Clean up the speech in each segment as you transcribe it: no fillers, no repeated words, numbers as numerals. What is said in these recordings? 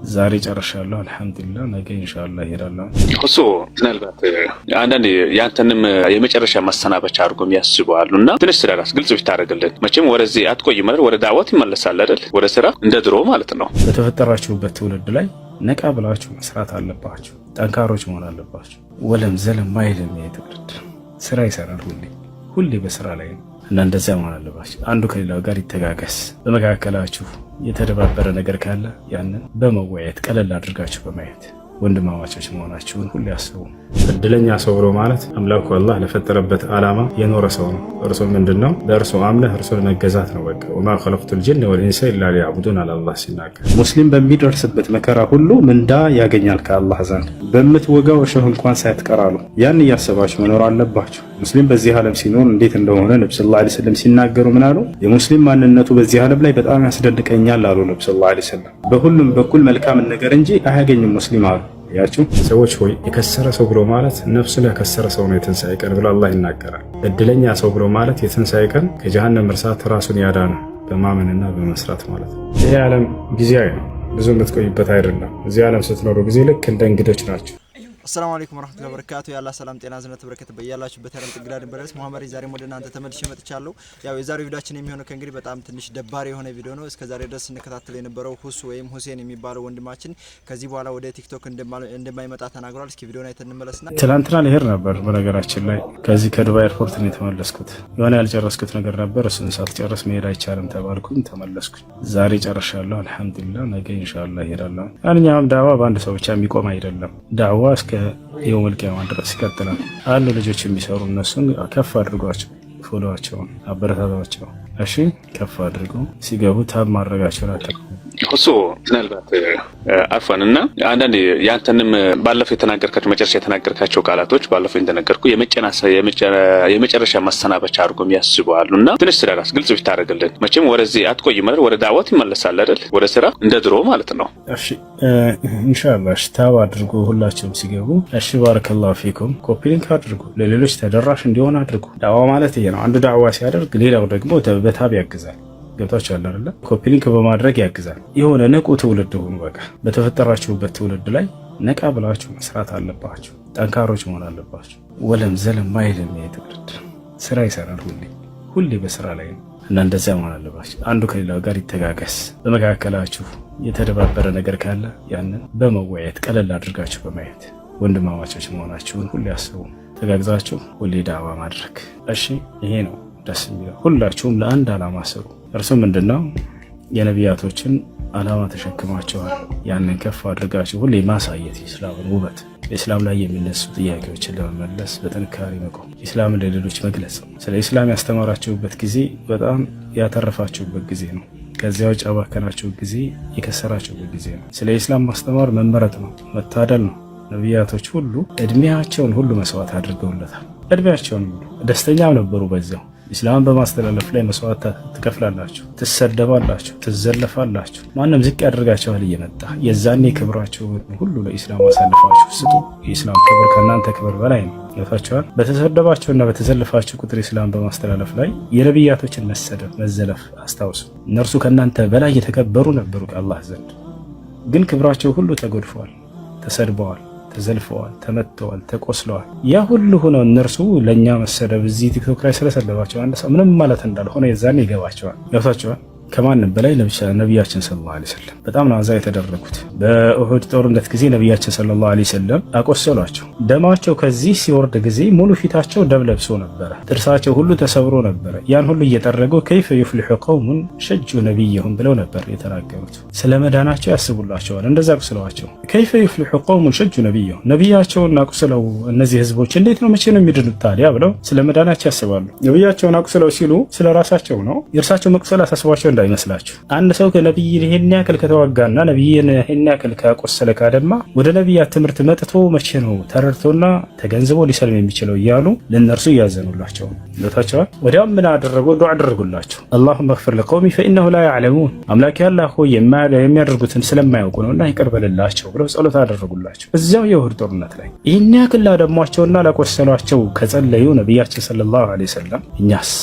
ዛሬ ጨርሻለሁ አልহামዱሊላህ ነገ ኢንሻአላህ እሄዳለሁ። እሱ ምናልባት አንዳንዴ ያንተንም የመጨረሻ ማሰናበቻ አድርጎም ያስባሉና ትንሽ ስለራስ ግልጽ ብታረጋግልን መቼም ወደዚህ አትቆይ ማለት ወደ ዳዕዋት ይመለሳል አይደል? ወደ ስራ እንደ ድሮ ማለት ነው። በተፈጠራችሁበት ትውልድ ላይ ነቃ ብላችሁ መስራት አለባችሁ። ጠንካሮች መሆን አለባችሁ። ወለም ዘለም ማይልም የትውልድ ስራ ይሰራል ሁሌ በስራ ላይ ነው እና እንደዚያ መሆን አለባችሁ። አንዱ ከሌላው ጋር ይተጋገስ። በመካከላችሁ የተደባበረ ነገር ካለ ያንን በመወያየት ቀለል አድርጋችሁ በማየት ወንድማማቾች መሆናችሁን ሁሉ ያስቡ። እድለኛ ሰው ብሎ ማለት አምላኩ አላህ ለፈጠረበት ዓላማ የኖረ ሰው ነው። እርሱ ምንድነው? ለእርሱ አምነህ እርሱን መገዛት ነው። በቃ ወማ ኸለቅቱል ጂነ ወልኢንሰ ኢላ ሊያዕቡዱን አለ አላህ ሲናገር። ሙስሊም በሚደርስበት መከራ ሁሉ ምንዳ ያገኛል ከአላህ ዘንድ በምትወጋው እሾህ እንኳን ሳትቀራሉ። ያን እያሰባችሁ መኖር አለባችሁ። ሙስሊም በዚህ ዓለም ሲኖር እንዴት እንደሆነ ነብዩ ሰለላሁ ዐለይሂ ወሰለም ሲናገሩ ምን አሉ? የሙስሊም ማንነቱ በዚህ ዓለም ላይ በጣም ያስደንቀኛል አሉ ነብዩ ሰለላሁ ዐለይሂ ወሰለም። በሁሉም በኩል መልካም ነገር እንጂ አያገኝም ሙስሊም አሉ። ያችሁ ሰዎች ሆይ የከሰረ ሰው ብሎ ማለት ነፍሱ ለከሰረ ሰው ነው የትንሣኤ ቀን ብሎ አላህ ይናገራል። እድለኛ ሰው ብሎ ማለት የትንሣኤ ቀን ከጀሃነም እሳት ራሱን ያዳነ በማመንና በመስራት ማለት ነው። ይህ ዓለም ጊዜያዊ ነው፣ ብዙ የምትቆይበት አይደለም። እዚህ ዓለም ስትኖሩ ጊዜ ልክ እንደ እንግዶች ናቸው። السلام عليكم ورحمة الله وبركاته يا الله سلام تينا زنة بركة بيالاش بتهرم تقدر برس محمد زاري مودنا أنت تمد شيء متشالو يا وزاري فيديو أشني ميهونو كنجري بتأم تنش دباري هون فيديو إسكا زاري درس نكتات لين برو حسويم حسين يميبارو وند ماشين كذيب على ودي تيك توك عند ما يمتع تناقرال إسكي فيديو نايت نملسنا تلانتنا لهير نبر بناقراتش لاي كذي كدبا إيربورت نتملسكوت وانا الجرسكوت نقر نبر سنسات جرس ميراي چارم تباركون تملسكوت زاري جرشالله الحمد لله نجي إن شاء الله يرالله أنا نعم دعوة باند سوي كم يقوم يرالله دعوة إسك يوم القيامة درس ይቀጥላል አሉ ልጆች የሚሰሩ እነሱን ከፍ አድርጓቸው ፎሎዋቸውን አበረታታቸው። እሺ ከፍ አድርጉ ሲገቡ ታብ ማድረጋቸውን አጥሩ። እሱ ምናልባት አርፋንና አንዳንዴ ያንተንም ባለፈው የተናገርካቸው መጨረሻ የተናገርካቸው ቃላቶች ባለፈው እንደነገርኩ የመጨረሻ ማሰናበቻ አድርጎም ያስባሉና ትንሽ ስለራስ ግልጽ ብታረጋግልን መቼም ወደዚህ አትቆይ ማለት ወደ ዳዕዋት ይመለሳል አይደል? ወደ ስራ እንደ ድሮ ማለት ነው። እሺ ኢንሻአላህ ታብ አድርጉ ሁላችሁም ሲገቡ። እሺ ባረከላሁ ፊኩም። ኮፒ ሊንክ አድርጉ ለሌሎች ተደራሽ እንዲሆን አድርጉ። ዳዕዋ ማለት ይሄ ነው። አንዱ ዳዕዋ ሲያደርግ ሌላው ደግሞ በታብ ያግዛል። ገብታችኋል አይደል? ኮፒ ሊንክ በማድረግ ያግዛል። የሆነ ንቁ ትውልድ ሁኑ። በቃ በተፈጠራችሁበት ትውልድ ላይ ነቃ ብላችሁ መስራት አለባችሁ። ጠንካሮች መሆን አለባችሁ። ወለም ዘለም ማይልም የትውልድ ስራ ይሰራል ሁሌ በስራ ላይ ነው እና እንደዚያ መሆን አለባችሁ። አንዱ ከሌላው ጋር ይተጋገስ። በመካከላችሁ የተደባበረ ነገር ካለ ያንን በመወያየት ቀለል አድርጋችሁ በማየት ወንድማማቾች መሆናችሁን ሁሉ ያስቡ። ተጋግዛችሁ ሁሌ ዳዕዋ ማድረግ። እሺ ይሄ ነው ደስ የሚለው። ሁላችሁም ለአንድ ዓላማ ስሩ። እርሱ ምንድነው? የነቢያቶችን ዓላማ ተሸክማችኋል። ያንን ከፍ አድርጋችሁ ሁሌ ማሳየት የእስላምን ውበት፣ በእስላም ላይ የሚነሱ ጥያቄዎችን ለመመለስ በጥንካሬ መቆም፣ ኢስላምን ለሌሎች መግለጽ። ስለ ኢስላም ያስተማራችሁበት ጊዜ በጣም ያተረፋችሁበት ጊዜ ነው። ከዚያ ውጭ አባከናችሁ ጊዜ የከሰራችሁበት ጊዜ ነው። ስለ ኢስላም ማስተማር መመረጥ ነው፣ መታደል ነው። ነቢያቶች ሁሉ እድሜያቸውን ሁሉ መስዋዕት አድርገውለታል። እድሜያቸውን ሁሉ ደስተኛም ነበሩ በዚያው። ኢስላምን በማስተላለፍ ላይ መስዋዕት ትከፍላላችሁ፣ ትሰደባላችሁ፣ ትዘለፋላችሁ። ማንም ዝቅ ያደርጋችኋል እየመጣ የዛኔ ክብራችሁን ሁሉ ለኢስላም አሳልፋችሁ ስጡ። የኢስላም ክብር ከእናንተ ክብር በላይ ነው። ይፋችኋል። በተሰደባችሁና በተዘለፋችሁ ቁጥር ኢስላም በማስተላለፍ ላይ የነቢያቶችን መሰደብ መዘለፍ አስታውሱ። እነርሱ ከእናንተ በላይ የተከበሩ ነበሩ ከአላህ ዘንድ፣ ግን ክብራቸው ሁሉ ተጎድፈዋል፣ ተሰድበዋል፣ ተዘልፈዋል፣ ተመተዋል፣ ተቆስለዋል። ያ ሁሉ ሆነው እነርሱ ለኛ መሰደብ እዚህ ቲክቶክ ላይ ስለሰደባቸው አንድ ሰው ምንም ማለት እንዳልሆነ የዛኔ ይገባቸዋል። ገብታቸዋል። ከማንም በላይ ነቢያችን ሰለላሁ ዐለይሂ ወሰለም በጣም ነው አዛ የተደረጉት። በኡሁድ ጦርነት ጊዜ ነቢያችን ሰለላሁ ዐለይሂ ወሰለም አቆሰሏቸው። ደማቸው ከዚህ ሲወርድ ጊዜ ሙሉ ፊታቸው ደም ለብሶ ነበረ፣ ጥርሳቸው ሁሉ ተሰብሮ ነበረ። ያን ሁሉ እየጠረጉ ከይፈ ይፍሊሑ ቀውሙን ሸጁ ነቢይሁም ብለው ነበር የተናገሩት። ስለ መዳናቸው ያስቡላቸዋል። እንደዛ አቁስለዋቸው ከይፈ ይፍሊሑ ቀውሙን ሸጁ ነቢይሁም፣ ነቢያቸውን አቁስለው እነዚህ ህዝቦች እንዴት ነው መቼ ነው የሚድኑት ታዲያ ብለው ስለ መዳናቸው ያስባሉ። ነቢያቸውን አቁስለው ሲሉ ስለ ራሳቸው ነው። የእርሳቸው መቁሰል አሳስቧቸው እንዳይመስላችሁ። አንድ ሰው ከነብይ ይሄን ያክል ከተዋጋና ነብይን ይሄን ያክል ካቆሰለ ካደማ ወደ ነብያት ትምህርት መጥቶ መቼ ነው ተረድቶና ተገንዝቦ ሊሰልም የሚችለው እያሉ ለነርሱ ያዘኑላቸው ለታቸው። ወዲያም ምን አደረጉ? ዱዓ አደረጉላቸው። አላሁመ እግፊር ለቀውሚ ፈኢነሁ ላ ያዕለሙን፣ አምላኬ አላህ ሆይ የሚያደርጉትን ስለማያውቁ ነውና ይቅር በልላቸው ብለው ጸሎት አደረጉላቸው። እዚያው የኡሁድ ጦርነት ላይ ይሄን ያክል ላደሟቸውና ላቆሰሏቸው ከጸለዩ ነብያችን ሰለላሁ ዐለይሂ ወሰለም እኛስ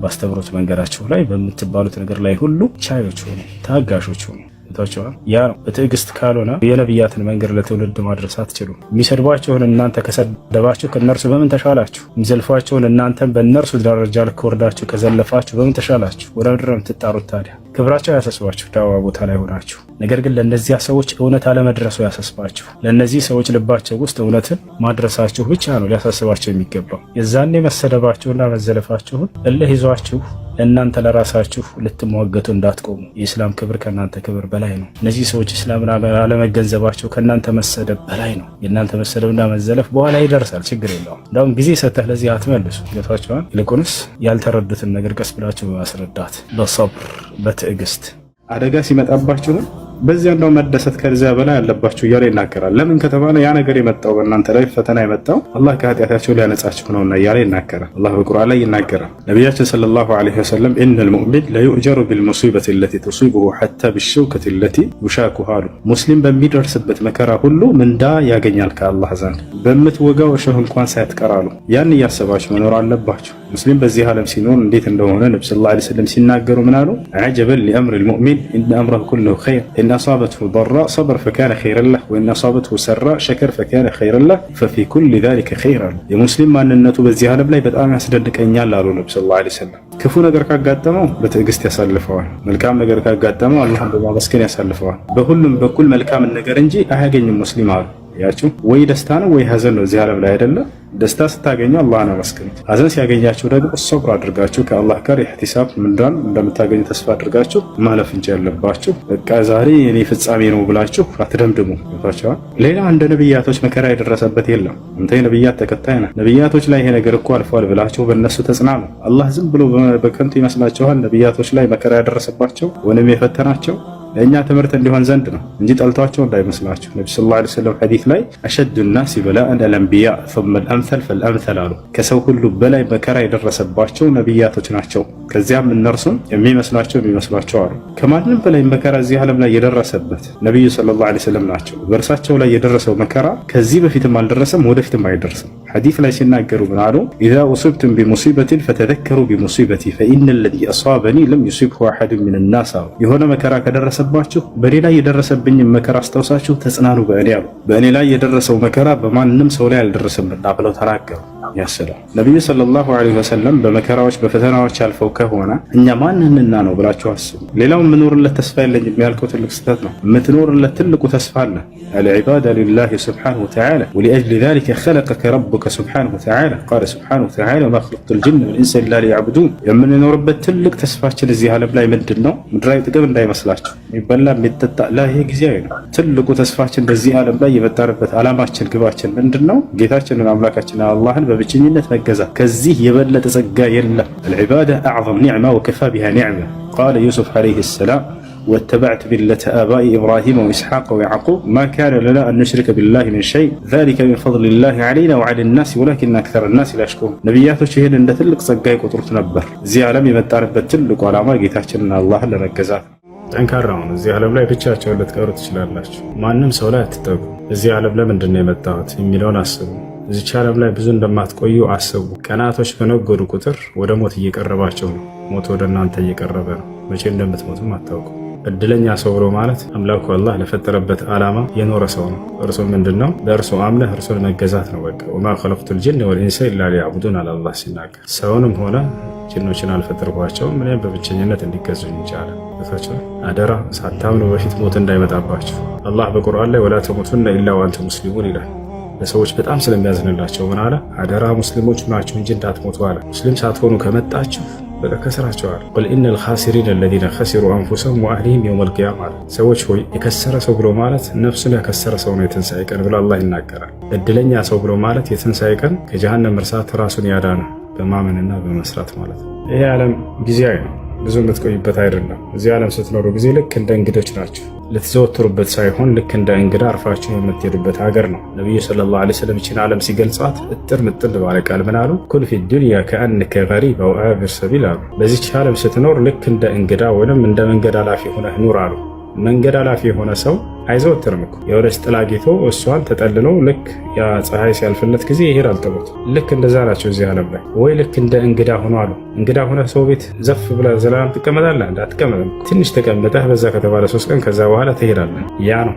ባስተምሮት መንገዳችሁ ላይ በምትባሉት ነገር ላይ ሁሉ ቻዮች ሆኑ፣ ታጋሾች ሆኑ። ታቻው ያ በትዕግስት ካልሆነ የነብያትን መንገድ ለትውልድ ማድረስ አትችሉም። የሚሰድቧቸውን እናንተ ከሰደባችሁ ከነርሱ በምን ተሻላችሁ? የሚዘልፏቸውን እናንተ በእነርሱ ደረጃ ልክ ወርዳችሁ ከዘለፋችሁ በምን ተሻላችሁ? ወደ ምድር የምትጣሩት ታዲያ ክብራቸው ያሳስባችሁ ዳዋ ቦታ ላይ ሆናችሁ። ነገር ግን ለእነዚያ ሰዎች እውነት አለመድረሱ ያሳስባችሁ። ለእነዚህ ሰዎች ልባቸው ውስጥ እውነትን ማድረሳችሁ ብቻ ነው ሊያሳስባቸው የሚገባው። የዛኔ መሰደባችሁና መዘለፋችሁን እልህ ይዟችሁ እናንተ ለራሳችሁ ልትሟገቱ እንዳትቆሙ። የእስላም ክብር ከእናንተ ክብር በላይ ነው። እነዚህ ሰዎች እስላምን አለመገንዘባቸው ከእናንተ መሰደብ በላይ ነው። የእናንተ መሰደብና መዘለፍ በኋላ ይደርሳል፣ ችግር የለውም። እንዳውም ጊዜ ሰተህ ለዚህ አትመልሱ። ጌታቸዋል። ይልቁንስ ያልተረዱትን ነገር ቀስ ብላችሁ በማስረዳት በሰብር በትዕግስት አደጋ ሲመጣባችሁ በዚያ እንደው መደሰት ከዚያ በላይ ያለባችሁ እያለ ይናገራል። ለምን ከተባለ ያ ነገር የመጣው በእናንተ ላይ ፈተና የመጣው አላህ ከኃጢአታችሁ ሊያነጻችሁ ነውና እያለ ይናገራል። አላህ በቁርአን ላይ ይናገራል። ነቢያችን ሰለላሁ ዐለይሂ ወሰለም ኢነል ሙእሚን ለዩእጀሩ ቢልሙሲበቲ ለቲ ቱሲቡሁ ሐታ ቢሸውከቲ ለቲ ዩሻኩሃ አሉ። ሙስሊም በሚደርስበት መከራ ሁሉ ምንዳ ያገኛል ከአላህ ዘንድ በምትወጋው እሾህ እንኳን ሳትቀር አሉ። ያን እያሰባችሁ መኖር አለባችሁ። ሙስሊም በዚህ ዓለም ሲኖር እንዴት እንደሆነ ነብዩ ሰለላሁ ዐለይሂ ወሰለም ሲናገሩ ምን አሉ? አጀበን ሊአምሪል ሙእሚን ኢነ አምረሁ ኩለሁ ኸይር إن أصابته ضراء صبر فكان خيرا له وإن أصابته سراء شكر فكان خيرا له ففي كل ذلك خيرا የሙስሊም ማንነቱ በዚህ ዓለም ላይ በጣም ያስደንቀኛል አሉ ነብዩ ሰለላሁ ዐለይሂ ወሰለም። ክፉ ነገር ካጋጠመው በትዕግስት ያሳልፈዋል። መልካም ነገር ካጋጠመው አላህን በማመስገን ያሳልፈዋል። በሁሉም በኩል መልካም ነገር እንጂ አያገኝም ሙስሊም አሉ። ያችሁ ወይ ደስታ ነው ወይ ሀዘን ነው እዚህ ዓለም ላይ አይደለም። ደስታ ስታገኙ አላህን አመስግኑ። ሀዘን ሲያገኛችሁ ደግሞ ሶብር አድርጋችሁ ከአላህ ጋር ኢህቲሳብ ምንዳን እንደምታገኙ ተስፋ አድርጋችሁ ማለፍ እንጂ ያለባችሁ በቃ ዛሬ የኔ ፍጻሜ ነው ብላችሁ አትደምድሙ። ታቻው ሌላ እንደ ነብያቶች መከራ የደረሰበት የለም። እንተ የነብያት ተከታይ ነህ። ነብያቶች ላይ ይሄ ነገር እኮ አልፏል ብላችሁ በእነሱ ተጽናኑ። አላህ ዝም ብሎ በከንቱ ይመስላችኋል ነብያቶች ላይ መከራ ያደረሰባቸው ወንም የፈተናቸው ለእኛ ትምህርት እንዲሆን ዘንድ ነው እንጂ ጠልቷቸው እንዳይመስላችሁ። ነብዩ ሰለላሁ ዐለይሂ ወሰለም ሐዲስ ላይ አሸዱ الناس بلاء الانبياء ثم الامثل فالامثل አሉ። ከሰው ሁሉ በላይ መከራ የደረሰባቸው ነብያቶች ናቸው። ከዚያም እነርሱም የሚመስሏቸው አሉ። ከማንም በላይ መከራ እዚህ ዓለም ላይ የደረሰበት ነብዩ ሰለላሁ ዐለይሂ ወሰለም ናቸው። በእርሳቸው ላይ የደረሰው መከራ ከዚህ በፊትም አልደረሰም፣ ወደፊትም አይደርስም። ሐዲስ ላይ ሲናገሩ ምን አሉ? إذا أصبتم بمصيبة فتذكروا بمصيبتي فإن الذي أصابني لم يصبه أحد من الناس የሆነ መከራ ከደረሰባችሁ በእኔ ላይ የደረሰብኝ መከራ አስታውሳችሁ ተጽናኑ በእኔ አሉ። በእኔ ላይ የደረሰው መከራ በማንም ሰው ላይ አልደረሰምና ብለው ተናገሩ። ያሰላም ነብዩ ሰለላሁ ዐለይሂ ወሰለም በመከራዎች በፈተናዎች አልፈው ከሆነ እኛ ማንንና ነው ብላችሁ አስቡ። ሌላው የምኖርለት ተስፋ የለኝም ያልከው ትልቅ ስህተት ነው። የምትኖርለት ትልቁ ተስፋ አለ። العباد لله سبحانه وتعالى ولأجل ذلك خلقك ربك سبحانه وتعالى قال سبحانه وتعالى ما خلقت الجن والإنس إلا ليعبدون የምንኖርበት ትልቅ ተስፋችን እዚህ ዓለም ላይ ምንድነው? ምድራዊ ጥቅም እንዳይመስላችሁ የሚበላ የሚጠጣ ላይ ይሄ ጊዜያዊ ነው። ትልቁ ተስፋችን በዚህ ዓለም ላይ የመጣንበት ዓላማችን ግባችን ምንድነው? ጌታችንን አምላካችንን አላህን በብቸኝነት መገዛት። ከዚህ የበለጠ ጸጋ የለም። العبادة أعظم نعمة وكفى بها نعمة قال يوسف عليه السلام واتبعت ملة آبائي إبراهيم وإسحاق ويعقوب ما كان لنا أن نشرك بالله من شيء ذلك من فضل الله علينا وعلى الناس ولكن أكثر الناس لا يشكرون ነብያቶች ይሄን እንደ ትልቅ ጸጋ ይቆጥሩት ነበር። እዚህ ዓለም የመጣንበት ትልቁ ዓላማ ጌታችንን አላህን ለመገዛት። ጠንካራው ነው። እዚህ ዓለም ላይ ብቻቸውን ልትቀሩ ትችላላችሁ። ማንም ሰው ላይ አትጠጉ። እዚህ ዓለም ለምንድን ነው የመጣሁት የሚለውን አስቡ። እዚች ዓለም ላይ ብዙ እንደማትቆዩ አስቡ። ቀናቶች በነጎዱ ቁጥር ወደ ሞት እየቀረባቸው ነው። ሞት ወደ እናንተ እየቀረበ ነው። መቼ እንደምትሞቱም አታውቁ። እድለኛ ሰው ብሎ ማለት አምላኩ አላህ ለፈጠረበት ዓላማ የኖረ ሰው ነው። እርሱ ምንድነው? ለእርሱ አምነህ እርሱን መገዛት ነው። በቃ ወማ ኸለቅቱል ጂነ ወልኢንሰ ኢላ ሊያዕቡዱን አለ አላህ ሲናገር። ሰውንም ሆነ ጂኖችን አልፈጠርኳቸውም እኔም በብቸኝነት እንዲገዙኝ ይቻላል። አደራ ሳታምኑ በፊት ሞት እንዳይመጣባችሁ። አላህ በቁርአን ላይ ወላ ተሙቱነ ኢላ ወአንቱም ሙስሊሙን ይላል። ለሰዎች በጣም ስለሚያዝንላቸው ምን አለ? አደራ ሙስሊሞች ናችሁ እንጂ እንዳትሞቱ አለ። ሙስሊም ሳትሆኑ ከመጣችሁ በቃ ከስራቸዋል። ቁል ኢነል ኻሲሪነ አለዚነ ኸሲሩ አንፉሰሁም ወአህሊሂም የውመል ቂያማ አለ። ሰዎች ሆይ የከሰረ ሰው ብሎ ማለት ነፍሱን ያከሰረ ሰው ነው የትንሣኤ ቀን ብሎ አላህ ይናገራል። እድለኛ ሰው ብሎ ማለት የትንሣኤ ቀን ከጀሃነም እርሳት ራሱን ያዳነ በማመንና በመስራት ማለት ነው። ይሄ ዓለም ጊዜያዊ ነው፣ ብዙ የምትቆይበት አይደለም። እዚህ ዓለም ስትኖሩ ጊዜ ልክ እንደ እንግዶች ናቸው። ልትዘወትሩበት ሳይሆን ልክ እንደ እንግዳ አርፋችሁ የምትሄዱበት ሀገር ነው። ነቢዩ ሰለላሁ ዐለይሂ ወሰለም ይህችን ዓለም ሲገልጿት እጥር ምጥን ባለ ቃል ምን አሉ? ኩን ፊ ዱንያ ከአንከ ገሪብ አው አቢር ሰቢል አሉ። በዚች ዓለም ስትኖር ልክ እንደ እንግዳ ወይም እንደ መንገድ አላፊ ሆነህ ኑር አሉ። መንገድ አላፊ የሆነ ሰው አይዘወትርም እኮ የወደች ጥላ ጌቶ እሷን ተጠልለው ልክ ያ ፀሐይ ሲያልፍለት ጊዜ ይሄዳል ጥሎት። ልክ እንደዛ ናቸው እዚህ ዓለም ላይ። ወይ ልክ እንደ እንግዳ ሆኖ አሉ። እንግዳ ሆነ ሰው ቤት ዘፍ ብለህ ዘላለም ትቀመጣለህ? እንዳትቀመጥም። ትንሽ ተቀምጠህ በዛ ከተባለ 3 ቀን ከዛ በኋላ ትሄዳለህ። ያ ነው።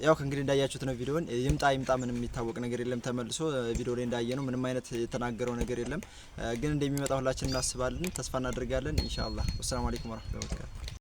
ያው ከእንግዲህ እንዳያችሁት ነው ቪዲዮን። ይምጣ ምንም የሚታወቅ ነገር የለም። ተመልሶ ቪዲዮ ላይ እንዳየነው ምንም አይነት የተናገረው ነገር የለም። ግን እንደሚመጣ ሁላችን እናስባለን፣ ተስፋ እናደርጋለን ኢንሻአላህ። ወሰላሙ አለይኩም ወራህመቱላሂ ወበረካቱ።